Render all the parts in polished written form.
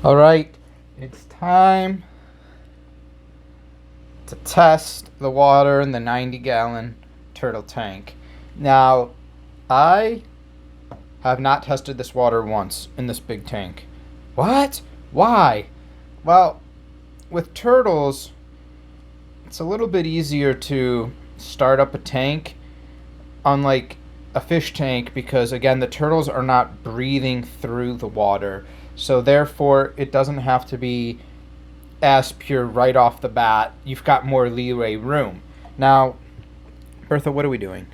All right, it's time to test the water in the 90-gallon turtle tank. Now, I have not tested this water once in this big tank. What? Why? Well, with turtles, it's a little bit easier to start up a tank, unlike a fish tank, because again, the turtles are not breathing through the water. So, therefore, it doesn't have to be as pure right off the bat. You've got more leeway room. Now, Bertha, what are we doing?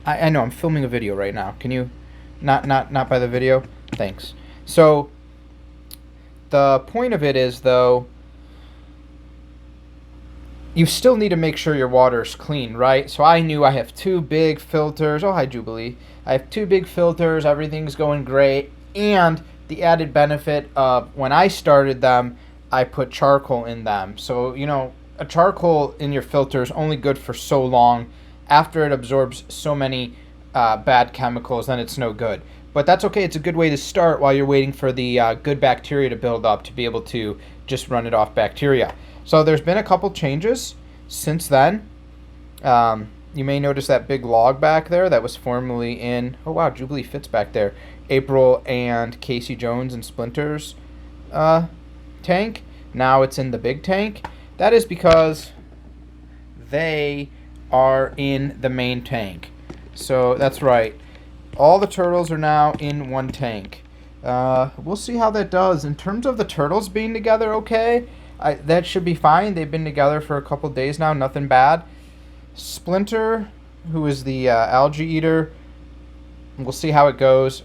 I know I'm filming a video right now. Can you not by the video? Thanks. So the point of it is, though, you still need to make sure your water is clean, right? So I knew I have two big filters. Oh, hi, Jubilee. I have two big filters. Everything's going great. And the added benefit of when I started them, I put charcoal in them. So, a charcoal in your filter is only good for so long. After it absorbs so many bad chemicals, then it's no good. But that's okay. It's a good way to start while you're waiting for the good bacteria to build up to be able to just run it off bacteria. So there's been a couple changes since then. You may notice that big log back there that was formerly in, oh wow, Jubilee fits back there, April and Casey Jones and Splinter's tank. Now it's in the big tank. That is because they are in the main tank. So that's right. All the turtles are now in one tank. We'll see how that does. In terms of the turtles being together, okay, that should be fine. They've been together for a couple days now, nothing bad. Splinter, who is the algae eater, we'll see how it goes.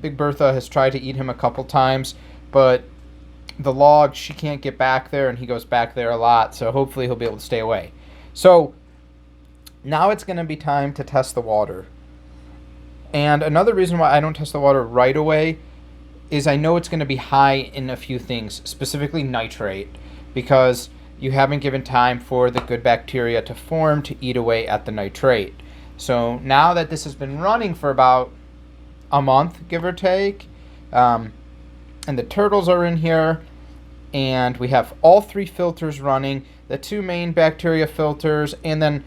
Big Bertha has tried to eat him a couple times, but the log, she can't get back there, and he goes back there a lot, so hopefully he'll be able to stay away. So now it's going to be time to test the water. And another reason why I don't test the water right away is I know it's going to be high in a few things, specifically nitrate, because you haven't given time for the good bacteria to form to eat away at the nitrate. So now that this has been running for about a month, give or take, and the turtles are in here, and we have all three filters running, the two main bacteria filters, and then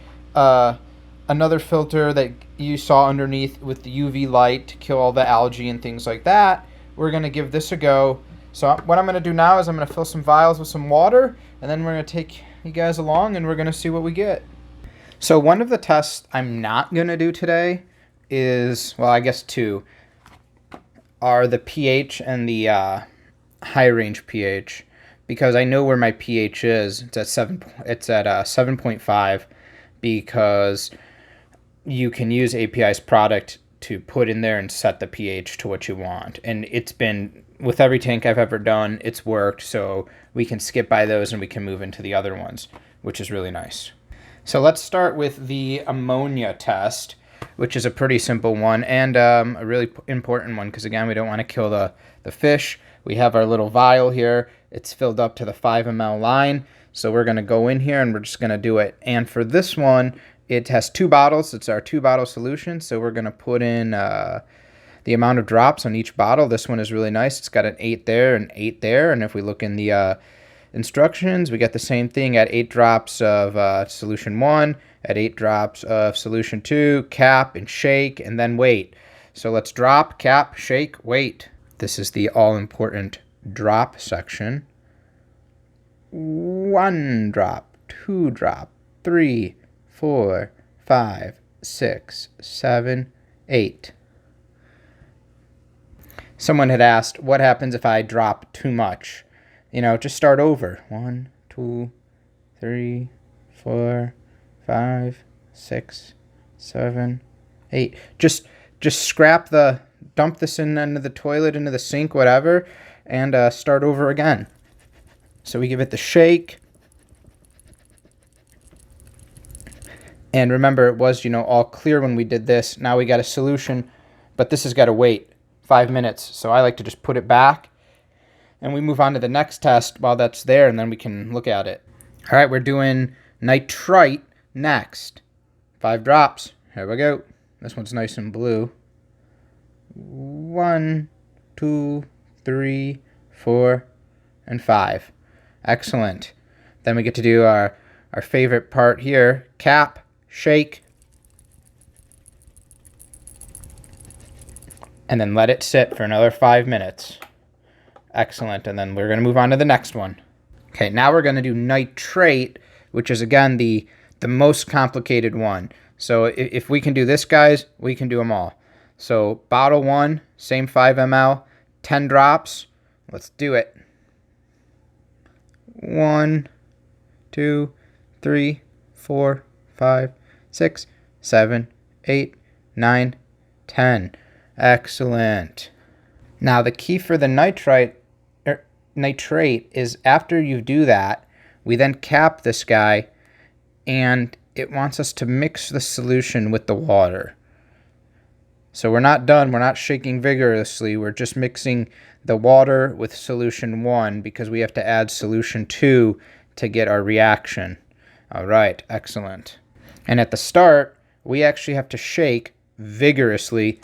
another filter that you saw underneath with the UV light to kill all the algae and things like that. We're going to give this a go. So what I'm going to do now is I'm going to fill some vials with some water, and then we're going to take you guys along, and we're going to see what we get. So one of the tests I'm not going to do today is, well, I guess two, are the pH and the high range pH, because I know where my pH is. It's at 7.5, because you can use API's product to put in there and set the pH to what you want. And it's been, with every tank I've ever done, it's worked, so we can skip by those and we can move into the other ones, which is really nice. So let's start with the ammonia test, which is a pretty simple one and a really important one, because again, we don't want to kill the fish. We have our little vial here. It's filled up to the 5 ml line. So we're going to go in here and we're just going to do it. And for this one, it has 2 bottles. It's our 2-bottle solution. So we're going to put in the amount of drops on each bottle. This one is really nice. It's got an 8 there and 8 there. And if we look in the instructions, we get the same thing at 8 drops of solution 1, at 8 drops of solution 2, cap and shake, and then wait. So let's drop, cap, shake, wait. This is the all-important drop section. 1 drop, 2 drop, 3, 4, 5, 6, 7, 8. Someone had asked, what happens if I drop too much? Just start over. 1, 2, 3, 4, 5, 6, 7, 8. Just scrap dump this into the toilet, into the sink, whatever, and start over again. So we give it the shake. And remember, it was, all clear when we did this. Now we got a solution, but this has got to wait 5 minutes. So I like to just put it back, and we move on to the next test while that's there, and then we can look at it. All right, we're doing nitrite next. 5 drops. Here we go. This one's nice and blue. 1, 2, 3, 4, and 5. Excellent. Then we get to do our favorite part here. Cap, shake, and then let it sit for another 5 minutes. Excellent. And then we're going to move on to the next one. Okay, now we're going to do nitrate, which is, again, the most complicated one. So if we can do this, guys, we can do them all. So bottle 1, same 5 ml, 10 drops. Let's do it. 1, 2, 3, 4, 5, 6, 7, 8, 9, 10. Excellent. Now the key for the nitrate is after you do that, we then cap this guy, and it wants us to mix the solution with the water. So we're not done. We're not shaking vigorously. We're just mixing the water with solution 1 because we have to add solution 2 to get our reaction. All right, excellent. And at the start, we actually have to shake vigorously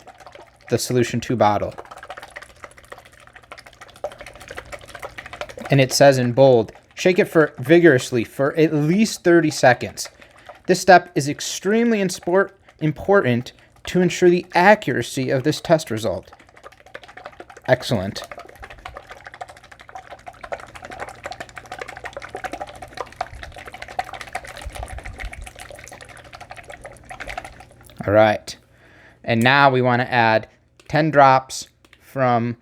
the solution 2 bottle. And it says in bold, shake it vigorously for at least 30 seconds. This step is extremely important to ensure the accuracy of this test result. Excellent. All right. And now we want to add 10 drops from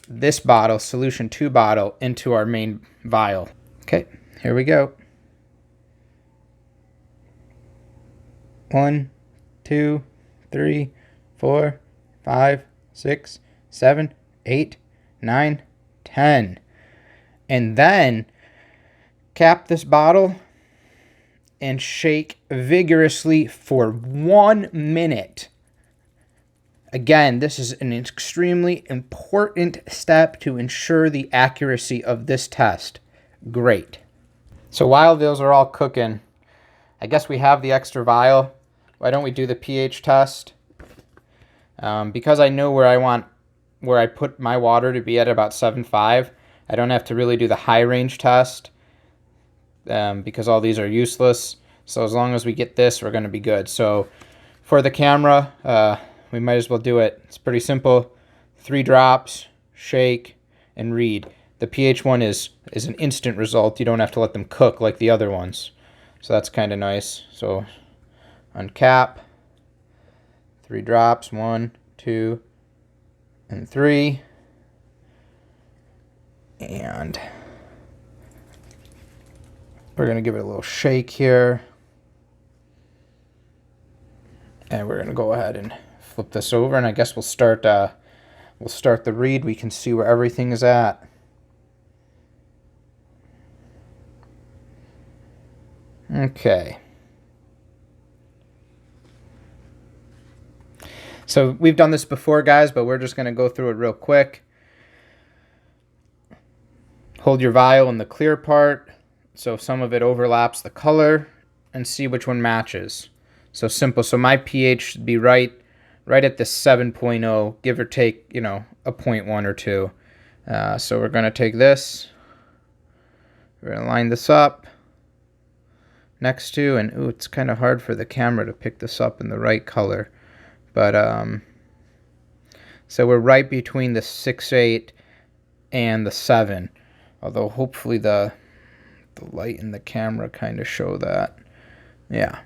this bottle, solution 2 bottle, into our main vial. Okay, here we go. 1, 2, 3, 4, 5, 6, 7, 8, 9, 10. And then cap this bottle and shake vigorously for 1 minute. Again, this is an extremely important step to ensure the accuracy of this test. Great. So while those are all cooking, I guess we have the extra vial. Why don't we do the pH test? Because I know where I put my water to be at about 7.5, I don't have to really do the high range test because all these are useless. So as long as we get this, we're going to be good. So for the camera, we might as well do it. It's pretty simple. 3 drops, shake, and read. The pH one is an instant result. You don't have to let them cook like the other ones. So that's kind of nice. So uncap, 3 drops, 1, 2, and 3. And we're going to give it a little shake here. And we're going to go ahead and flip this over, and I guess we'll start the read. We can see where everything is at. Okay. So we've done this before, guys, but we're just going to go through it real quick. Hold your vial in the clear part so some of it overlaps the color, and see which one matches. So simple. So my pH should be right at the 7.0, give or take, a 0.1 or 2. So we're going to take this. We're going to line this up next to, and ooh, it's kind of hard for the camera to pick this up in the right color. But so we're right between the 6.8 and the 7. Although hopefully the light in the camera kind of show that. Yeah.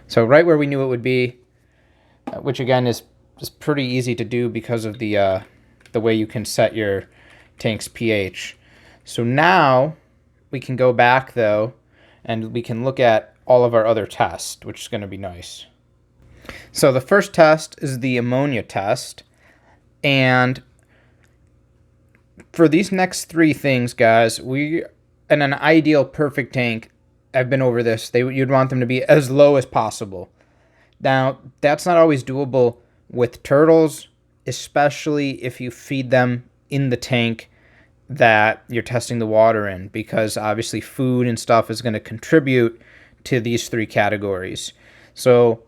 So right where we knew it would be, which again is pretty easy to do because of the way you can set your tank's pH. So now we can go back though, and we can look at all of our other tests, which is going to be nice. So the first test is the ammonia test, and for these next 3 things, guys, we in an ideal perfect tank, I've been over this, you'd want them to be as low as possible. Now, that's not always doable with turtles, especially if you feed them in the tank that you're testing the water in, because obviously food and stuff is going to contribute to these 3 categories. So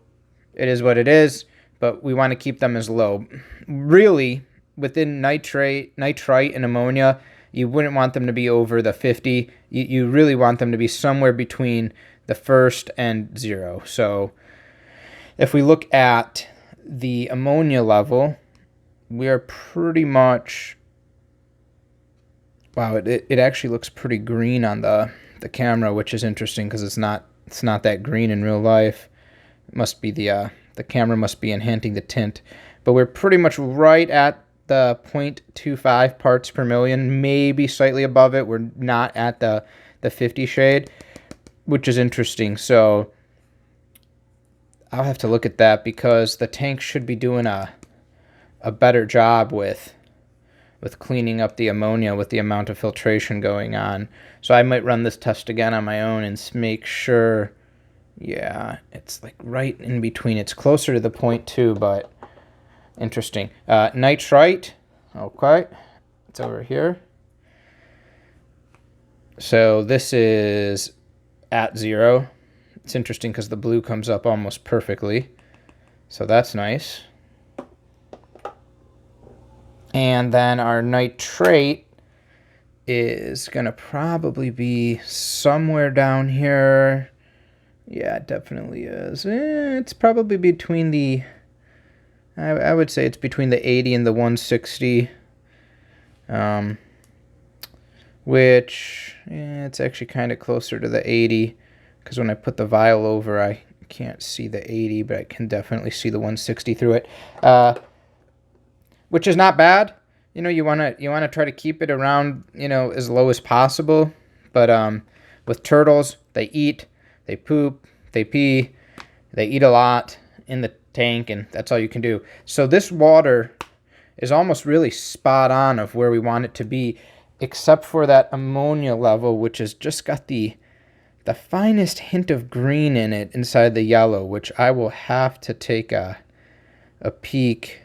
it is what it is, but we want to keep them as low. Really, within nitrite and ammonia, you wouldn't want them to be over the 50. You really want them to be somewhere between the first and 0. So if we look at the ammonia level, we are pretty much, wow, it actually looks pretty green on the camera, which is interesting because it's not that green in real life. It must be the camera must be enhancing the tint, but we're pretty much right at the 0.25 parts per million, maybe slightly above it. We're not at the 50 shade, which is interesting. So I'll have to look at that because the tank should be doing a better job with cleaning up the ammonia with the amount of filtration going on. So I might run this test again on my own and make sure, yeah, it's like right in between. It's closer to the 0.2, but interesting. Nitrite, okay, it's over here. So this is at 0. It's interesting because the blue comes up almost perfectly. So that's nice. And then our nitrate is going to probably be somewhere down here. Yeah, it definitely is. It's probably between the, I would say it's between the 80 and the 160. Which, it's actually kind of closer to the 80. Because when I put the vial over, I can't see the 80, but I can definitely see the 160 through it. Which is not bad. You know, you wanna try to keep it around, you know, as low as possible. But with turtles, they eat, they poop, they pee, they eat a lot in the tank, and that's all you can do. So this water is almost really spot on of where we want it to be, except for that ammonia level, which has just got the finest hint of green in it inside the yellow, which I will have to take a peek.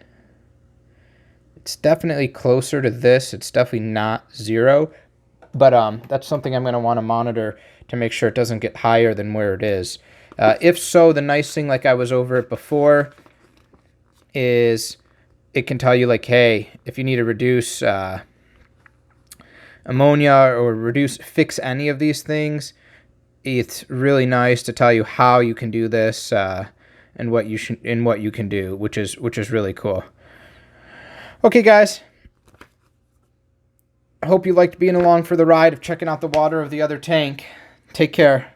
It's definitely closer to this. It's definitely not 0, but that's something I'm going to want to monitor to make sure it doesn't get higher than where it is. If so, the nice thing, like I was over it before, is it can tell you, like, hey, if you need to reduce ammonia or fix any of these things, it's really nice to tell you how you can do this and what you can do, which is really cool. Okay, guys. I hope you liked being along for the ride of checking out the water of the other tank. Take care.